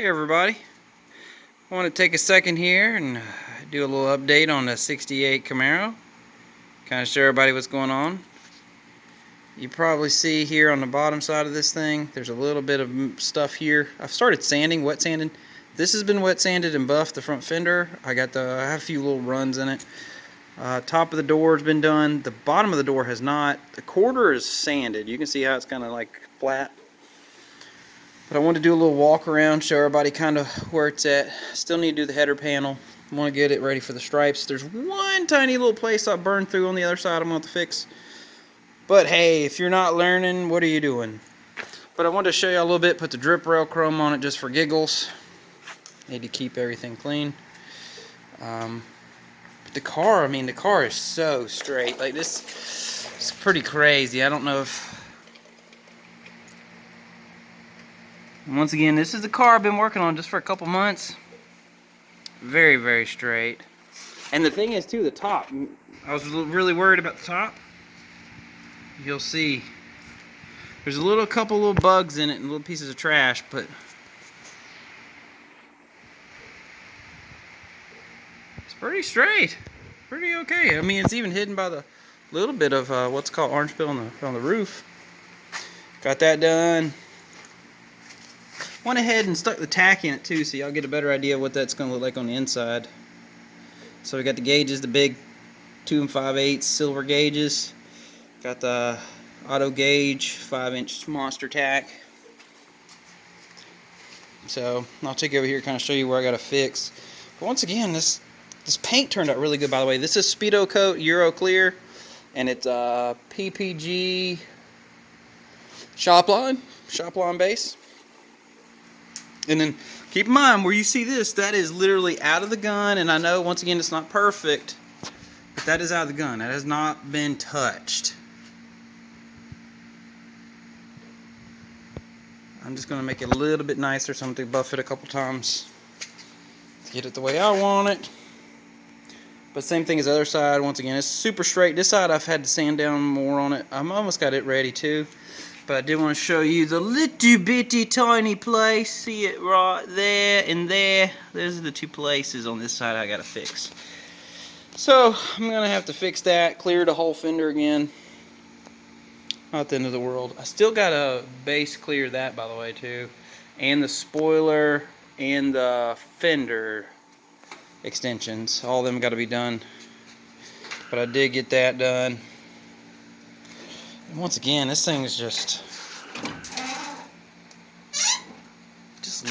Hey everybody, I want to take a second here and do a little update on the 68 Camaro. Kind of show everybody what's going on. You probably see here on the bottom side of this thing, there's a little bit of stuff here. I've started sanding, wet sanding. This has been wet sanded and buffed, the front fender. I have a few little runs in it. Top of the door has been done. The bottom of the door has not. The quarter is sanded. You can see how it's kind of like flat. But I want to do a little walk around, show everybody kind of where it's at. Still need to do the header panel. I want to get it ready for the stripes. There's one tiny little place I burned through on the other side I'm going to have to fix. But hey, if you're not learning, what are you doing? But I wanted to show you a little bit, put the drip rail chrome on it just for giggles. Need to keep everything clean. But the car, the car is so straight. Like this, it's pretty crazy. I don't know if... Once again, this is the car I've been working on just for a couple months. Very, very straight. And the thing is, too, the top. I was really worried about the top. You'll see. There's a couple little bugs in it and little pieces of trash, but it's pretty straight. Pretty okay. It's even hidden by the little bit of what's called orange peel on the roof. Got that done. Went ahead and stuck the tack in it too, so y'all get a better idea of what that's going to look like on the inside. So we got the gauges, the big 2 5/8 silver gauges. Got the auto gauge 5-inch monster tack. So I'll take you over here, kind of show you where I got to fix. But once again, this paint turned out really good. By the way, this is speedokote Euro Clear, and it's PPG shopline base. And then keep in mind, where you see this, that is literally out of the gun. And I know, once again, it's not perfect, but that is out of the gun. That has not been touched. I'm just going to make it a little bit nicer, so I'm going to buff it a couple times to get it the way I want it. But same thing as the other side. Once again, it's super straight. This side I've had to sand down more on it. I'm almost got it ready too. But I did want to show you the little bitty tiny place. See it right there and there. Those are the two places on this side I got to fix. So I'm going to have to fix that. Clear the whole fender again. Not the end of the world. I still got to base clear that, by the way, too. And the spoiler and the fender extensions. All of them got to be done. But I did get that done. And once again, this thing is just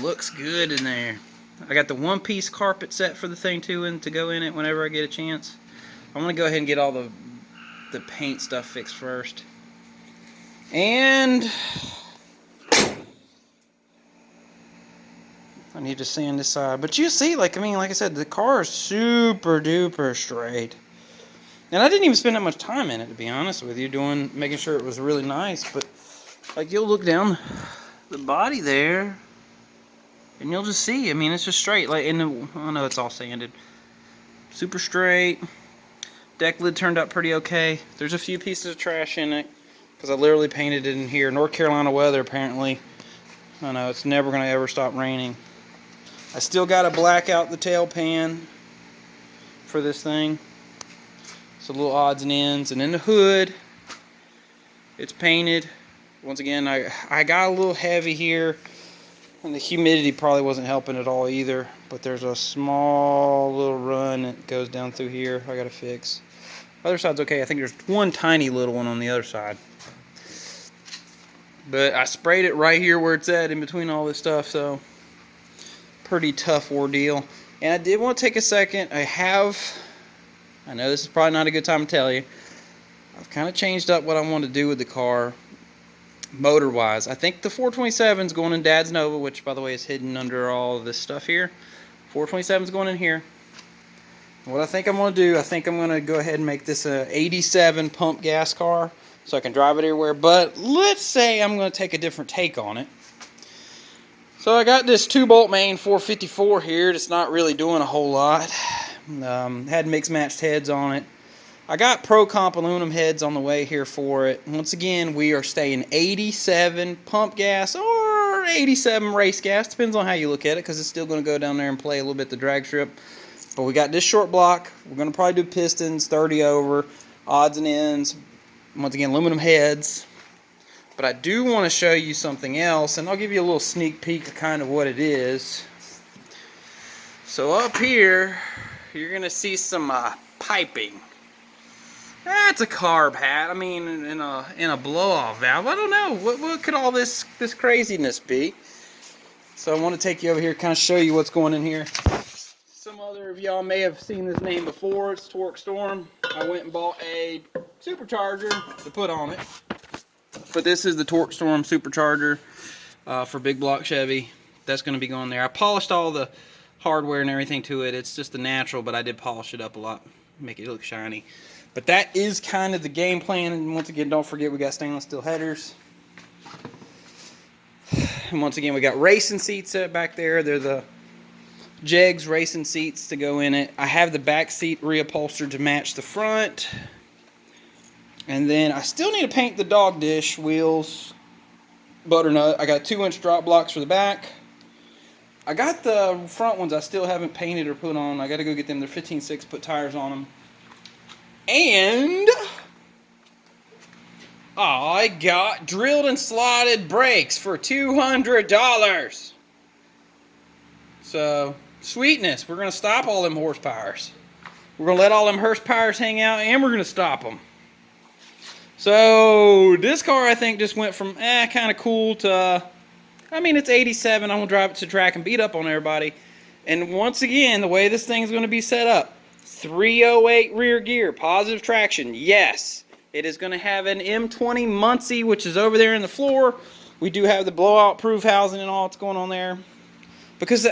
looks good in there. I got the one-piece carpet set for the thing too, and to go in it whenever I get a chance. I'm gonna go ahead and get all the paint stuff fixed first. And I need to sand this side. But you see, like I said, the car is super duper straight. And I didn't even spend that much time in it, to be honest with you, making sure it was really nice. But like, you'll look down the body there, and you'll just see. It's just straight. Like, I know it's all sanded, super straight. Deck lid turned out pretty okay. There's a few pieces of trash in it because I literally painted it in here. North Carolina weather, apparently. I know it's never gonna ever stop raining. I still got to black out the tail pan for this thing. So little odds and ends. And then the hood, it's painted. Once again, I got a little heavy here, and the humidity probably wasn't helping at all either. But there's a small little run that goes down through here I gotta fix. Other side's okay. I think there's one tiny little one on the other side. But I sprayed it right here where it's at in between all this stuff, so pretty tough ordeal. And I did want to take a second. I know this is probably not a good time to tell you. I've kind of changed up what I want to do with the car, motor-wise. I think the 427 is going in Dad's Nova, which, by the way, is hidden under all of this stuff here. 427 is going in here. What I think I'm going to do, I think I'm going to go ahead and make this a 87 pump gas car, so I can drive it everywhere. But let's say I'm going to take a different take on it. So I got this 2-bolt main 454 here. It's not really doing a whole lot. Had mixed matched heads on it. I got Pro Comp aluminum heads on the way here for it. Once again, we are staying 87 pump gas or 87 race gas. Depends on how you look at it, because it's still going to go down there and play a little bit the drag strip. But we got this short block. We're going to probably do pistons, 30 over, odds and ends. Once again, aluminum heads. But I do want to show you something else, and I'll give you a little sneak peek of kind of what it is. So up here, you're going to see some piping. That's a carb hat. I mean, in a blow-off valve. I don't know. What could all this craziness be? So I want to take you over here, kind of show you what's going in here. Some other of y'all may have seen this name before. It's torquestorm. I went and bought a supercharger to put on it. But this is the torquestorm supercharger for big block Chevy. That's going to be going there. I polished all the hardware and everything to it. It's just a natural, but I did polish it up a lot, make it look shiny. But that is kind of the game plan. And once again, don't forget we got stainless steel headers. And once again, we got racing seats set back there. They're the Jegs racing seats to go in it. I have the back seat reupholstered to match the front. And then I still need to paint the dog dish wheels butternut. I got 2-inch drop blocks for the back. I got the front ones I still haven't painted or put on. I got to go get them. They're 15/6, put tires on them. And I got drilled and slotted brakes for $200. So, sweetness. We're going to stop all them horsepowers. We're going to let all them horsepowers hang out, and we're going to stop them. So, this car I think just went from kind of cool to, I mean, it's 87. I'm going to drive it to track and beat up on everybody. And once again, the way this thing's going to be set up, 308 rear gear, positive traction, yes. It is going to have an M20 Muncie, which is over there in the floor. We do have the blowout proof housing and all that's going on there. Because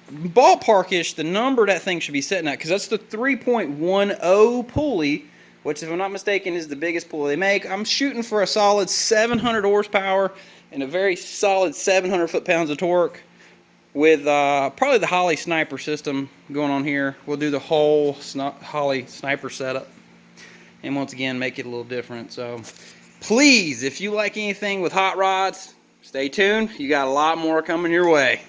ballpark-ish, the number that thing should be sitting at, because that's the 3.10 pulley, which if I'm not mistaken is the biggest pulley they make. I'm shooting for a solid 700 horsepower and a very solid 700 foot-pounds of torque. With probably the Holley sniper system going on here. We'll do the whole Holley sniper setup. And once again, make it a little different. So, please, if you like anything with hot rods, stay tuned. You got a lot more coming your way.